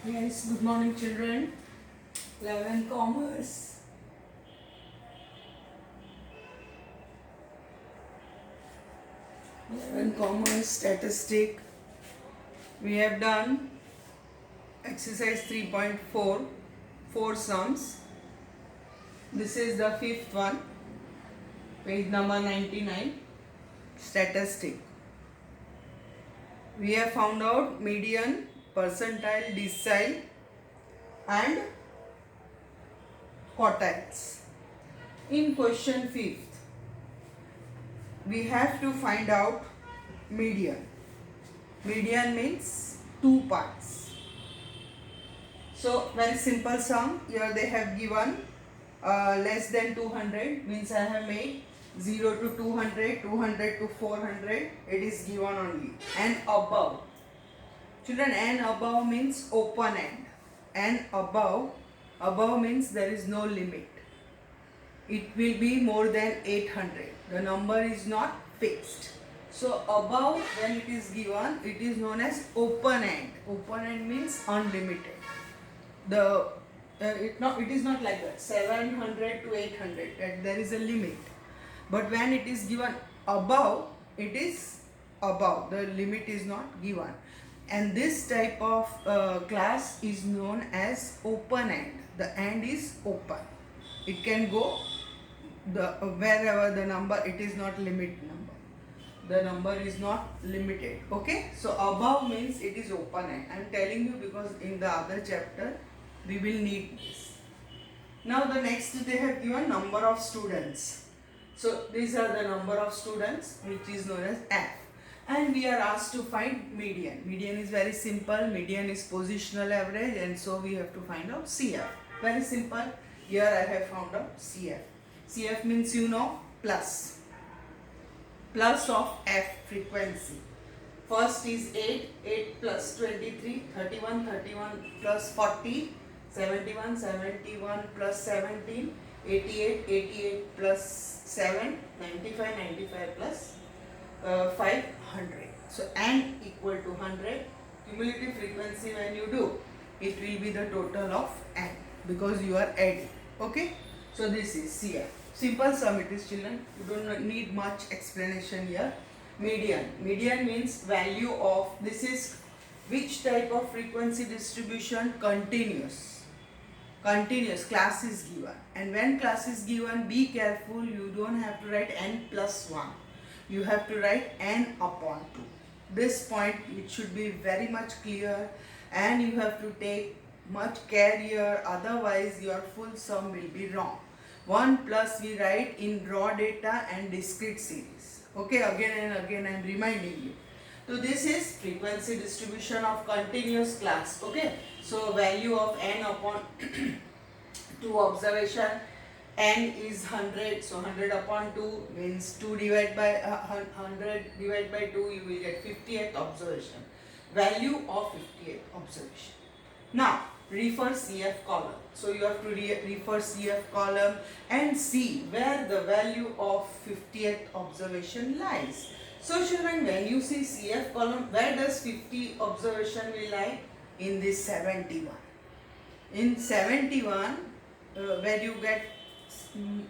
Yes, good morning children. 11 Commerce. 11 Commerce Statistic. We have done exercise 3.4, 4 sums. This is the fifth one, page number 99, statistic. We have found out median, percentile, decile and quartiles. In question 5th, we have to find out median. Median means two parts. So very simple sum. Here they have given less than 200 means I have made 0 to 200, 200 to 400. It is given only. And above. Children, and above means open end. And above means there is no limit. It will be more than 800. The number is not fixed. So above, when it is given, it is known as open end. Open end means unlimited. It is not like that. 700 to 800. There is a limit. But when it is given above, it is above. The limit is not given. And this type of class is known as open end. The end is open. It can go wherever the number. It is not limit number. The number is not limited. Okay, so above means it is open end. I am telling you because in the other chapter we will need this. Now the next they have given number of students. So these are the number of students which is known as F. And we are asked to find median. Median is very simple. Median is positional average, and so we have to find out CF. Very simple. Here I have found out CF. CF means plus. Plus of F frequency. First is 8, 8 plus 23, 31, 31 plus 40, 71, 71 plus 17, 88, 88 plus 7, 95, 95 plus 500. So n equal to 100. Cumulative frequency when you do, it will be the total of n because you are adding. Okay. So this is CF. Simple sum it is, children. You don't need much explanation here. Median. Median means value of, this is which type of frequency distribution? Continuous. Continuous class is given. And when class is given, be careful. You don't have to write n plus 1. You have to write n upon 2. This point it should be very much clear, and you have to take much care here, otherwise your full sum will be wrong. 1 plus we write in raw data and discrete series. Okay, again and again I am reminding you. So this is frequency distribution of continuous class. Okay, so value of n upon 2 observation. N is 100, so 100 upon 2 means 2 divided by 100 divided by 2, you will get 50th observation. Value of 50th observation. Now refer CF column. So you have to refer CF column and see where the value of 50th observation lies. So children, when you see CF column, where does 50 observation will lie? In this 71. In 71, where you get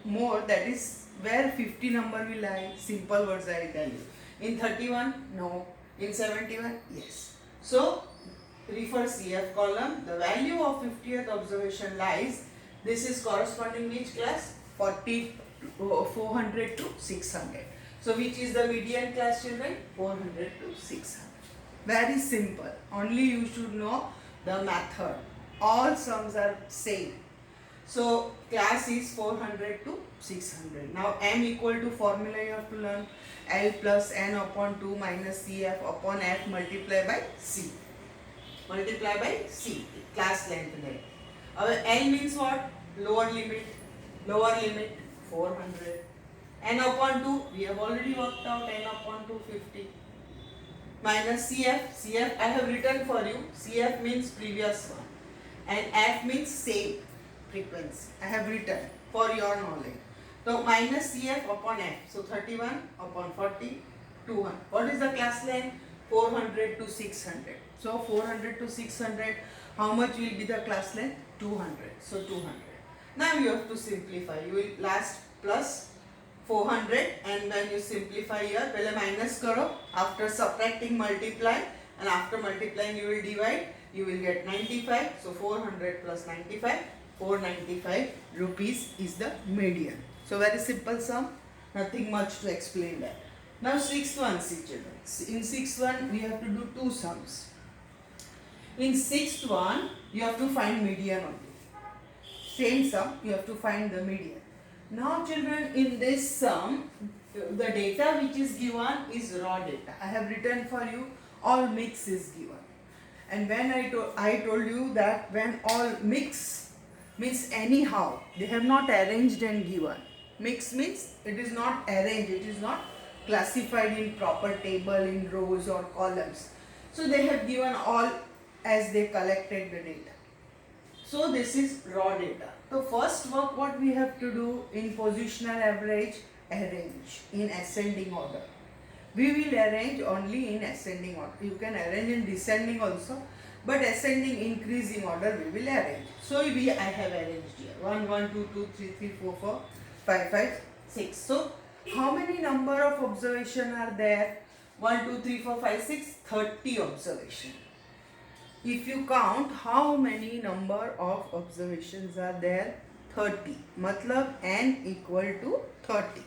more, that is where 50 number will lie. Simple words I tell you. In 31, no. In 71, yes. So refer CF column. The value of 50th observation lies. This is corresponding which class? 400 to 600. So which is the median class, children? 400 to 600. Very simple. Only you should know the method. All sums are same. So class is 400 to 600. Now m equal to formula you have to learn. L plus n upon 2 minus CF upon F multiply by C. Multiply by C. Class length there. L means what? Lower limit. Lower limit 400. N upon 2 we have already worked out. N upon 250. Minus CF. CF I have written for you. CF means previous one. And F means same frequency. I have written for your knowledge. So minus CF upon F. So 31 upon 40, 200. What is the class length? 400 to 600. So 400 to 600 How much will be the class length? 200. So 200. Now you have to simplify. You will last plus 400 and when you simplify here, पहले minus करो. After subtracting multiply and after multiplying you will divide. You will get 95. So 400 plus 95. 495 rupees is the median. So very simple sum. Nothing much to explain that. Now sixth one, see children. In sixth one we have to do two sums. In sixth one you have to find median only. Same sum, you have to find the median. Now children, in this sum the data which is given is raw data. I have written for you all mix is given. And when I told you that when all mix means anyhow, they have not arranged and given. Mix means it is not arranged, it is not classified in proper table in rows or columns. So they have given all as they collected the data. So this is raw data. So first work what we have to do in positional average, arrange in ascending order. We will arrange only in ascending order. You can arrange in descending also, but ascending increasing order we will arrange. So I have arranged here 1, 1, 2, 2, 3, 3, 4, 4, 5, 5, 6. So how many number of observation are there? 1, 2, 3, 4, 5, 6, 30 observation. If you count how many number of observations are there? 30. Matlab n equal to 30.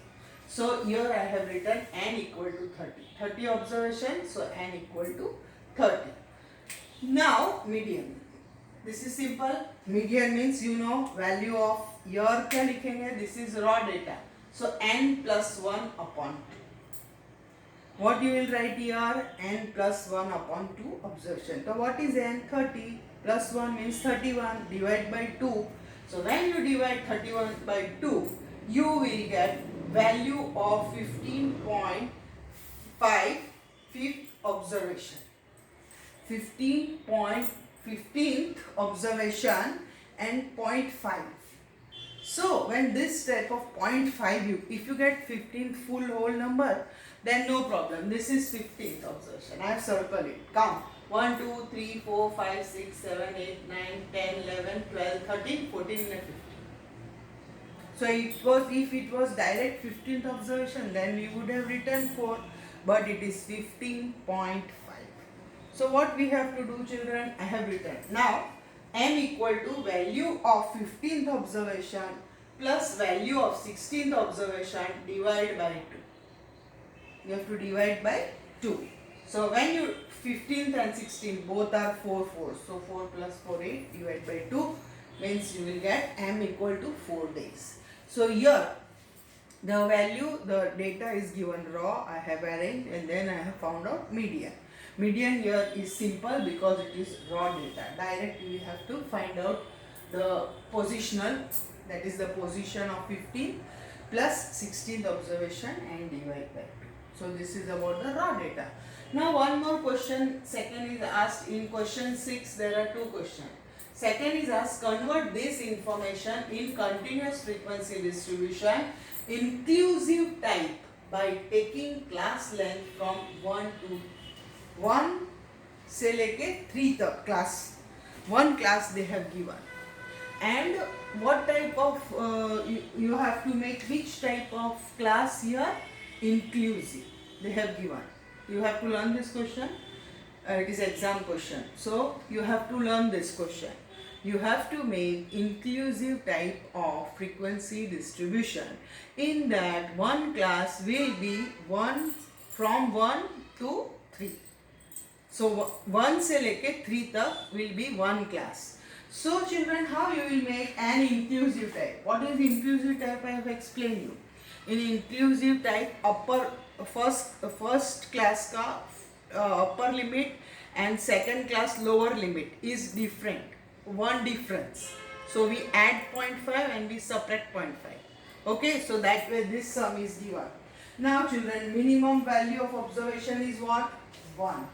So here I have written n equal to 30. 30 observations, so n equal to 30. Now median. This is simple. Median means you know value of year क्या लिखेंगे? This is raw data. So n plus 1 upon 2. What you will write here? N plus 1 upon 2 observation. So what is n? 30 plus 1 means 31. Divide by 2. So when you divide 31 by 2, you will get value of 15.5 fifth observation. 15th observation and 0.5. So when this type of 0.5 if you get 15th full whole number, then no problem. This is 15th observation. I have circled it. Count. 1, 2, 3, 4, 5, 6, 7, 8, 9, 10, 11, 12, 13, 14 and 15. So if it was direct 15th observation, then we would have written 4, but it is 15.5. So what we have to do children? I have written. Now n equal to value of 15th observation plus value of 16th observation divided by 2. You have to divide by 2. So when you 15th and 16th both are 4 4. So 4 plus 4 8 divided by 2 means you will get m equal to 4 days. So here the value, the data is given raw, I have arranged and then I have found out median. Median here is simple because it is raw data. Direct we have to find out the positional, that is the position of 15 plus 16th observation and divide by 2. So this is about the raw data. Now one more question, second is asked in question 6, there are two questions. Second is asked, convert this information in continuous frequency distribution inclusive type by taking class length from 1 to 1 से लेके 3 तक class, one class they have given. And what type of, you have to make which type of class here? Inclusive. They have given. You have to learn this question. It is exam question. So you have to learn this question. You have to make inclusive type of frequency distribution. In that one class will be one from 1 to 3. So 1 से लेके 3 तक will be one class. So children, how you will make an inclusive type? What is inclusive type? I have explained you. In inclusive type, first class का upper limit and second class lower limit is different. One difference. So we add 0.5 and we subtract 0.5. Okay, so that way this sum is given. Now children, minimum value of observation is what? 1.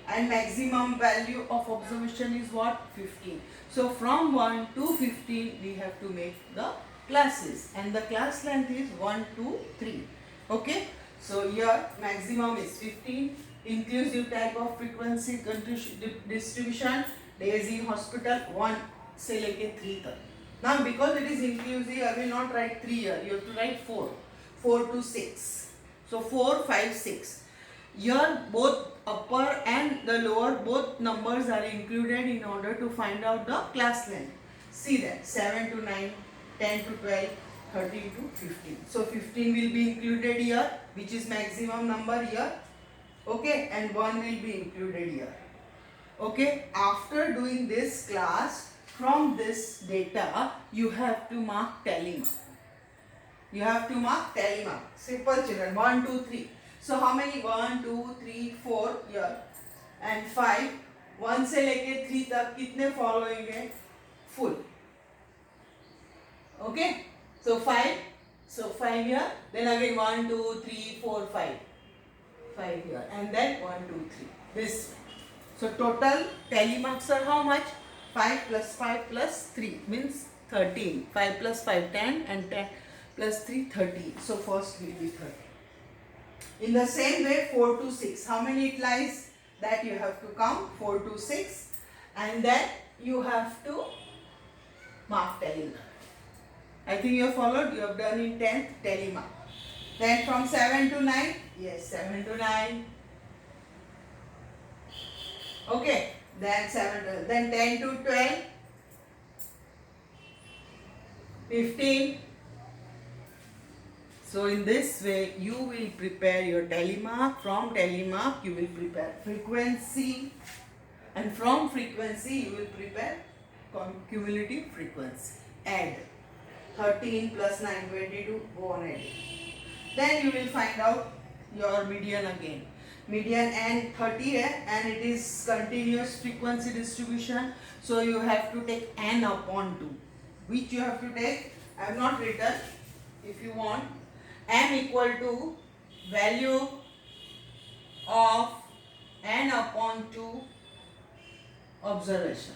And maximum value of observation is what? 15. So from 1 to 15 we have to make the classes and the class length is 1, 2, 3. Okay, so here maximum is 15, inclusive type of frequency distribution days in hospital 1 से लेके 3 तक. Now because it is inclusive, I will not write 3 here. You have to write 4. 4 to 6. So 4, 5, 6. Here both upper and the lower both numbers are included in order to find out the class length. See that 7 to 9, 10 to 12, 13 to 15. So 15 will be included here, which is maximum number here. Okay, and 1 will be included here. Okay, after doing this class, from this data, you have to mark tally mark. You have to mark tally mark. Simple children, 1, 2, 3. So how many? 1, 2, 3, 4 here and 5. 1 से लेके 3 तक कितने follow होंगे? Full. Okay, so 5. So 5 here. Then again 1, 2, 3, 4, 5. 5 here and then 1, 2, 3. This way. So total tally marks are how much? 5 plus 5 plus 3 means 13. 5 plus 5, 10 and 10 plus 3, 13. So first will be 13. In the same way 4 to 6. How many it lies? That you have to count 4 to 6 and then you have to mark tally mark. I think you have followed. You have done in 10th tally mark. Then from 7 to 9. Yes, 7 to 9. Okay. Then 7 to, then 10 to 12. 15. So in this way you will prepare your tally mark. From tally mark you will prepare frequency and from frequency you will prepare cumulative frequency. Add 13 plus 9, 22, go on adding. Then you will find out your median again. Median and 30 and it is continuous frequency distribution. So you have to take n upon 2. Which you have to take? I have not written. If you want, m equal to value of n upon 2 observation.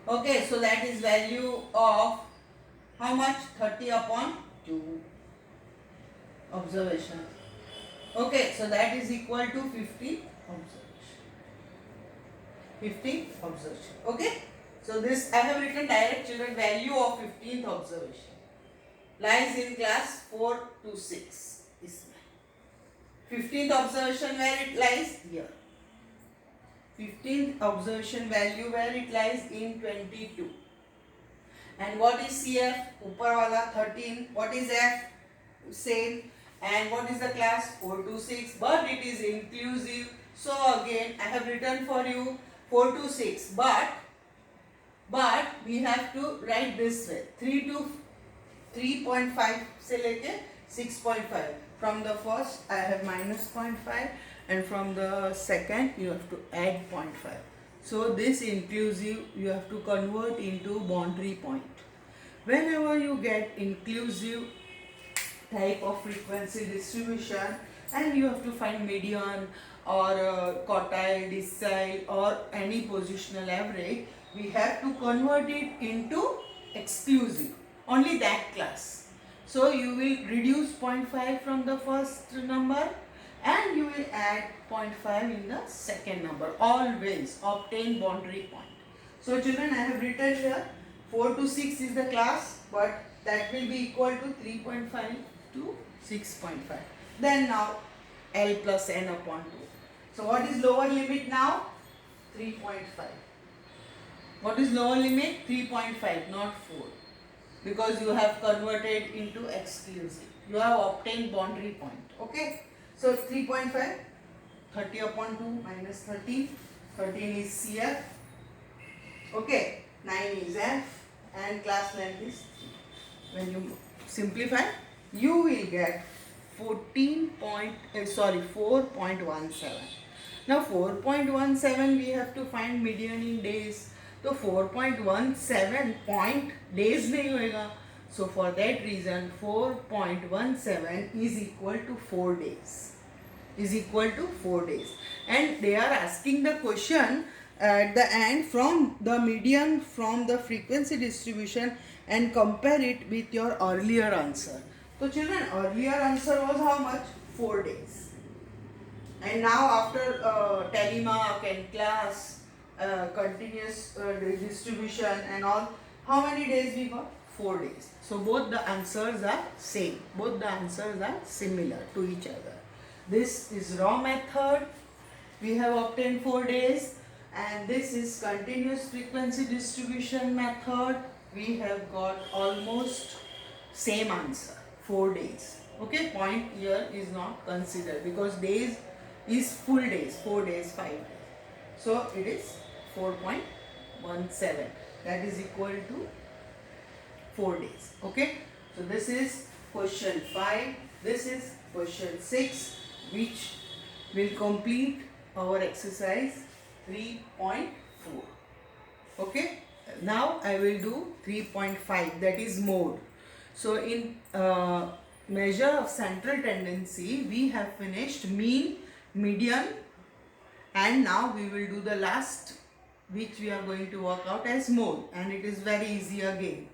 Okay, so that is value of how much? 30 upon 2 observation. Okay, so that is equal to 50 observation. 50 observation. Okay, so this I have written direct children value of 15th observation lies in class 4 to 6. 15th observation where it lies? Here. 15th observation value where it lies? In 22. And what is CF? Upar wala 13. What is F? Same. And what is the class? 4 to 6. But it is inclusive. So again I have written for you 4 to 6. But we have to write this way. 3 to 3.5 से लेके 6.5. From the first I have minus 0.5 and from the second you have to add 0.5. So this inclusive you have to convert into boundary point. Whenever you get inclusive type of frequency distribution and you have to find median or quartile, decile or any positional average, we have to convert it into exclusive. Only that class. So you will reduce 0.5 from the first number and you will add 0.5 in the second number. Always obtain boundary point. So children, I have written here 4 to 6 is the class, but that will be equal to 3.5 to 6.5. Then now L plus N upon 2. So what is lower limit now? 3.5. What is lower limit? 3.5, not 4. Because you have converted into exclusive. You have obtained boundary point. Okay. So 3.5, 30 upon 2 minus 13. 13 is CF. Okay. 9 is F. And class length is 3. When you simplify, you will get 4.17. Now 4.17 we have to find median in days. So 4.17 point days नहीं होएगा. So for that reason 4.17 is equal to 4 days. Is equal to 4 days. And they are asking the question at the end from the median from the frequency distribution and compare it with your earlier answer. So children, earlier answer was how much? 4 days. And now after tally mark and class continuous distribution and all, how many days we got? 4 days. So both the answers are same. Both the answers are similar to each other. This is raw method. We have obtained 4 days, and this is continuous frequency distribution method. We have got almost same answer, 4 days. Okay, point here is not considered because days is full days, 4 days, 5 days. So it is 4.17. That is equal to 4 days. Okay, so this is question 5. This is question 6, which will complete our exercise 3.4. Okay, now I will do 3.5, that is mode. So in measure of central tendency, we have finished mean, median, and now we will do the last, which we are going to work out as mode, and it is very easy again.